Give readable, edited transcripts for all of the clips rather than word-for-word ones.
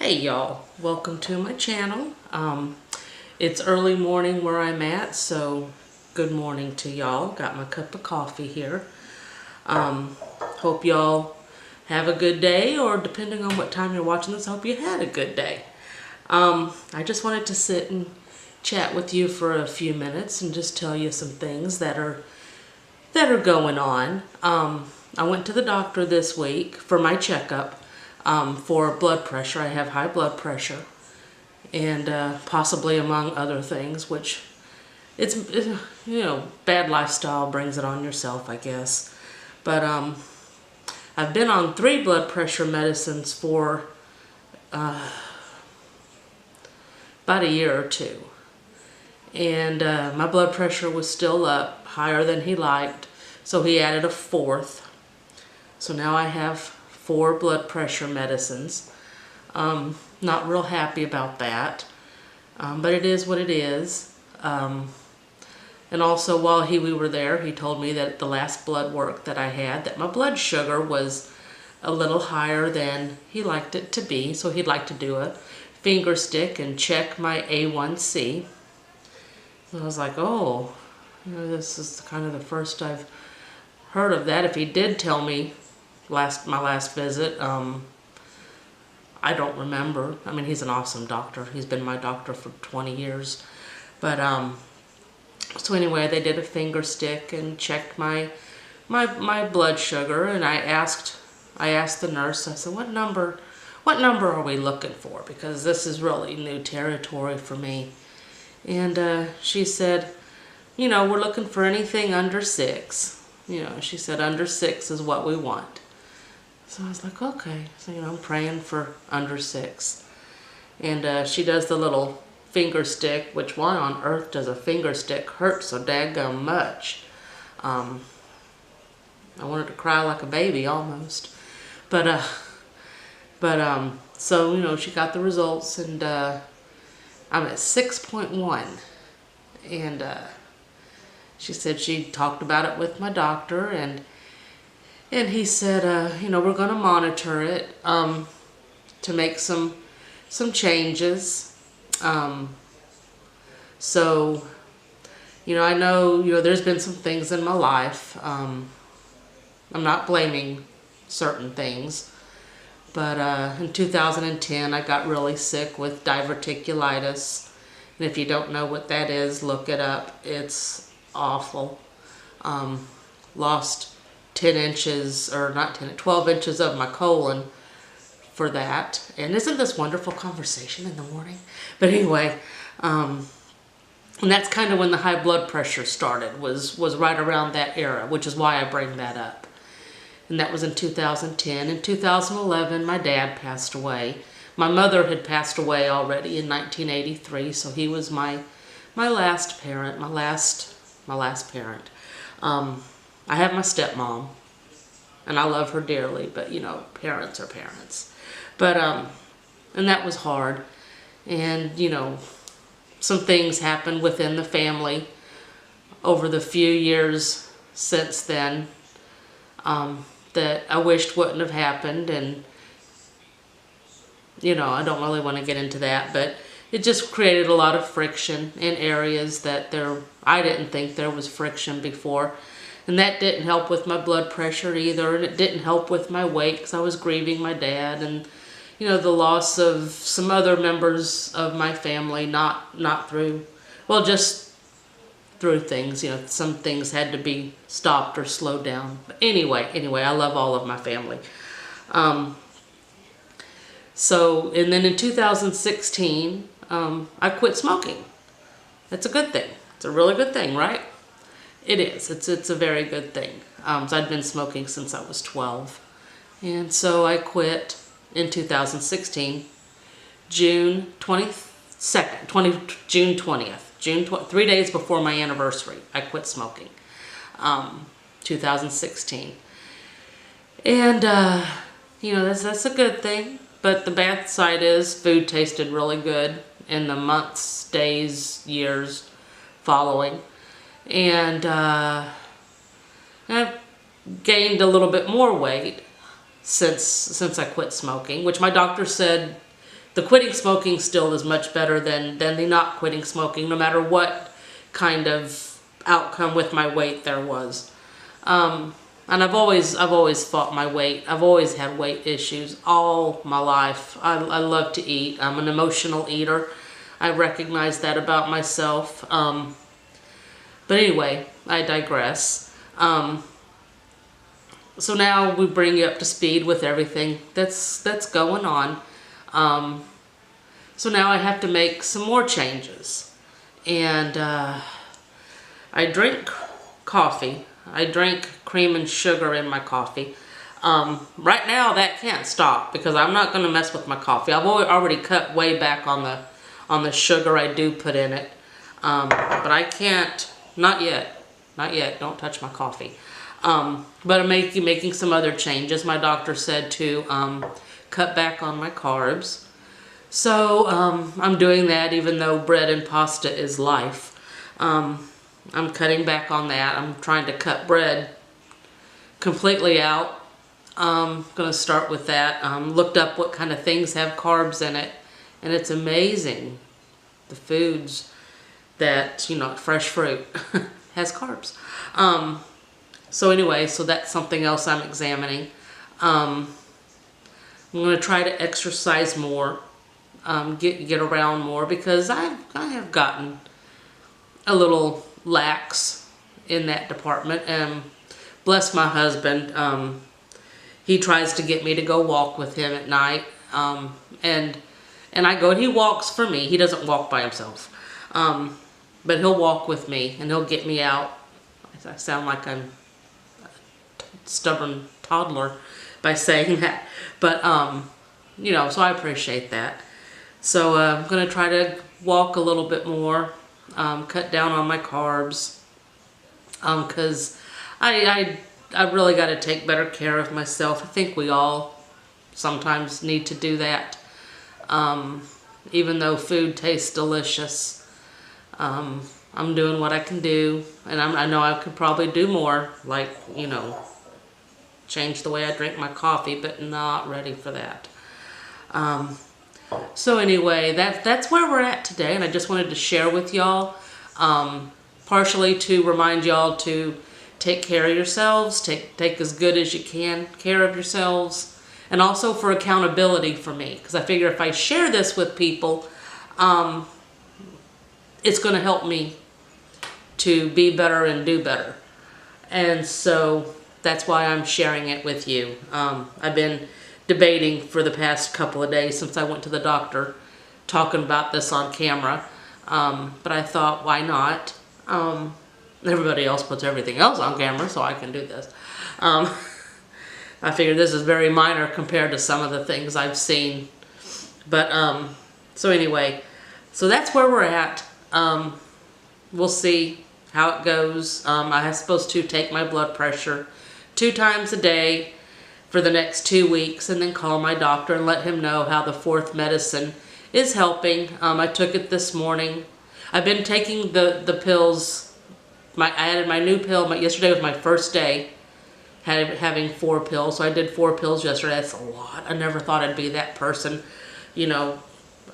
Hey y'all, welcome to my channel. It's early morning where I'm at, so good morning to y'all. Got my cup of coffee here. Hope y'all have a good day, or depending on what time you're watching this, I hope you had a good day. I just wanted to sit and chat with you for a few minutes and just tell you some things that are going on. I went to the doctor this week for my checkup. For blood pressure. I have high blood pressure, and possibly among other things, which it's bad lifestyle brings it on yourself, I guess. But I've been on 3 blood pressure medicines for about a year or two, and my blood pressure was still up, higher than he liked, so he added a 4th. So now I have 4 blood pressure medicines. Not real happy about that, but it is what it is. And also while we were there, he told me that the last blood work that I had, that my blood sugar was a little higher than he liked it to be, so he'd like to do a finger stick and check my A1C. So I was like, oh, this is kind of the first I've heard of that. If he did tell me my last visit, I don't remember. I mean, he's an awesome doctor. He's been my doctor for 20 years. But so anyway, they did a finger stick and checked my blood sugar, and I asked the nurse, I said, what number are we looking for, because this is really new territory for me. And she said, we're looking for anything under 6. She said under 6 is what we want. So I was like, okay. So, I'm praying for under 6. And she does the little finger stick, which why on earth does a finger stick hurt so daggum much? I wanted to cry like a baby almost. But so, she got the results, and I'm at 6.1. And she said she talked about it with my doctor, and he said, we're going to monitor it to make some changes. So, I know, there's been some things in my life. I'm not blaming certain things. But in 2010, I got really sick with diverticulitis. And if you don't know what that is, look it up. It's awful. Lost 10 inches, or not 10, 12 inches of my colon for that. And isn't this wonderful conversation in the morning? But anyway, and that's kind of when the high blood pressure started, was right around that era, which is why I bring that up. And that was in 2010. In 2011, my dad passed away. My mother had passed away already in 1983, so he was my last parent, my last parent. I have my stepmom, and I love her dearly, but, parents are parents. But, and that was hard. And, some things happened within the family over the few years since then that I wished wouldn't have happened. And, I don't really want to get into that, but it just created a lot of friction in areas that I didn't think there was friction before. And that didn't help with my blood pressure either, and it didn't help with my weight, because I was grieving my dad, and, the loss of some other members of my family, not through, well, just through things, some things had to be stopped or slowed down. But anyway, I love all of my family. So, and then in 2016, I quit smoking. That's a good thing. It's a really good thing, right? It is. It's a very good thing. So I'd been smoking since I was 12. And so I quit in 2016, June 22nd, June 20th. 3 days before my anniversary, I quit smoking. 2016. And, that's a good thing. But the bad side is food tasted really good in the months, days, years following. And I've gained a little bit more weight since I quit smoking, which my doctor said the quitting smoking still is much better than the not quitting smoking, no matter what kind of outcome with my weight there was. And I've always fought my weight. I've always had weight issues all my life. I love to eat. I'm an emotional eater. I recognize that about myself. But anyway, I digress. So now we bring you up to speed with everything that's going on. So now I have to make some more changes. And I drink coffee. I drink cream and sugar in my coffee. Right now that can't stop because I'm not going to mess with my coffee. I've already cut way back on the sugar I do put in it. But I can't, not yet, don't touch my coffee. But I'm making some other changes. My doctor said to cut back on my carbs. So I'm doing that even though bread and pasta is life. I'm cutting back on that. I'm trying to cut bread completely out. I'm going to start with that. Looked up what kind of things have carbs in it, and it's amazing. The foods that, fresh fruit has carbs. So anyway, so that's something else I'm examining. I'm going to try to exercise more, get around more, because I have gotten a little lax in that department. And bless my husband, he tries to get me to go walk with him at night, and I go and he walks for me. He doesn't walk by himself, but he'll walk with me and he'll get me out. I sound like I'm a stubborn toddler by saying that, but so I appreciate that. So I'm going to try to walk a little bit more, cut down on my carbs, because I really got to take better care of myself. I think we all sometimes need to do that. Even though food tastes delicious, I'm doing what I can do, and I know I could probably do more, like, change the way I drink my coffee, but not ready for that. So anyway, that's where we're at today, and I just wanted to share with y'all, partially to remind y'all to take care of yourselves, take as good as you can care of yourselves, and also for accountability for me, because I figure if I share this with people, it's going to help me to be better and do better. And so that's why I'm sharing it with you. I've been debating for the past couple of days since I went to the doctor, talking about this on camera, but I thought, why not? Everybody else puts everything else on camera, so I can do this. I figured this is very minor compared to some of the things I've seen. But, so anyway, so that's where we're at. We'll see how it goes. I'm supposed to take my blood pressure 2 times a day for the next 2 weeks, and then call my doctor and let him know how the 4th medicine is helping. I took it this morning. I've been taking the pills. I added my new pill. Yesterday was my first day having 4 pills, so I did 4 pills yesterday. That's a lot. I never thought I'd be that person.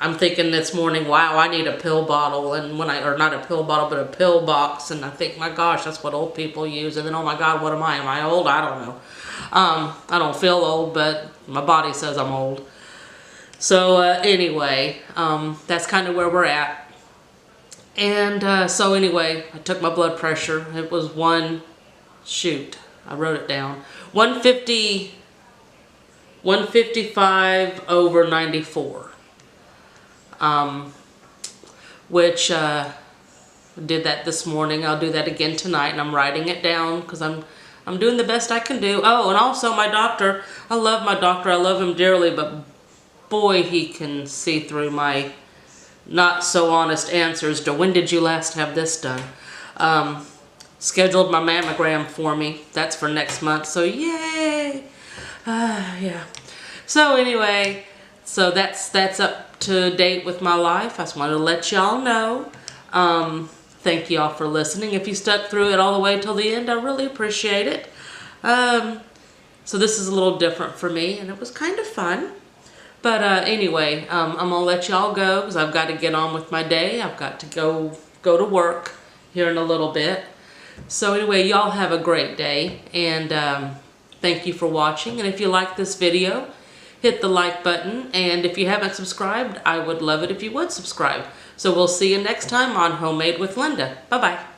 I'm thinking this morning, wow, I need a pill bottle, and or not a pill bottle, but a pill box, and I think, my gosh, that's what old people use, and then, oh my God, what am I? Am I old? I don't know. I don't feel old, but my body says I'm old. So anyway, that's kind of where we're at. And so anyway, I took my blood pressure. It was I wrote it down. 155 over 94. Which did that this morning. I'll do that again tonight, and I'm writing it down because I'm doing the best I can do. Oh, and also my doctor. I love my doctor. I love him dearly, but boy, he can see through my not so honest answers to when did you last have this done. Scheduled my mammogram for me. That's for next month. So yay! Yeah. So anyway, so that's up to date with my life. I just wanted to let y'all know. Thank y'all for listening. If you stuck through it all the way till the end, I really appreciate it. So this is a little different for me, and it was kind of fun. But anyway, I'm gonna let y'all go because I've got to get on with my day. I've got to go to work here in a little bit. So anyway, y'all have a great day, and thank you for watching. And if you like this video, hit the like button. And if you haven't subscribed, I would love it if you would subscribe. So we'll see you next time on Homemade with Linda. Bye-bye.